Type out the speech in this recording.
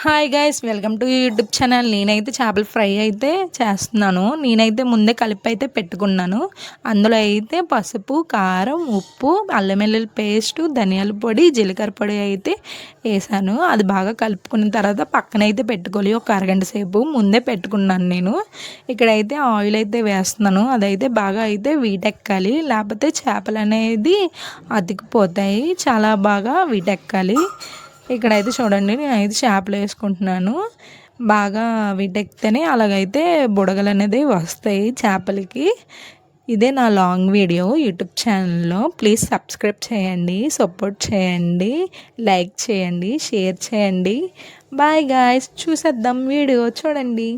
Hi guys, welcome to YouTube channel. నేనైతే చేపల fry అయితే చేస్తున్నాను. నేనైతే ముందే కలిపి అయితే పెట్టుకున్నాను. అందులో అయితే పసుపు, కారం, ఉప్పు, అల్లం వెల్లుల్లి పేస్టు, ధనియాల పొడి, జీలకర్ర పొడి అయితే వేసాను. అది బాగా కలుపుకున్న తర్వాత పక్కనైతే పెట్టుకోవాలి. ఒక అరగంట సేపు ముందే పెట్టుకున్నాను నేను. ఇక్కడైతే ఆయిల్ అయితే వేస్తున్నాను. అదైతే బాగా అయితే వీటెక్కాలి, లేకపోతే చేపలు అనేది అతికిపోతాయి. చాలా బాగా వీటెక్కాలి. ఇక్కడైతే చూడండి, నేనైతే చేపలు వేసుకుంటున్నాను. బాగా వీటెక్కితేనే అలాగైతే బుడగలు అనేది వస్తాయి చేపలకి. ఇదే నా లాంగ్ వీడియో యూట్యూబ్ ఛానల్లో. ప్లీజ్ సబ్స్క్రైబ్ చేయండి, సపోర్ట్ చేయండి, లైక్ చేయండి, షేర్ చేయండి. బాయ్ గాయ్స్, చూసేద్దాం వీడియో చూడండి.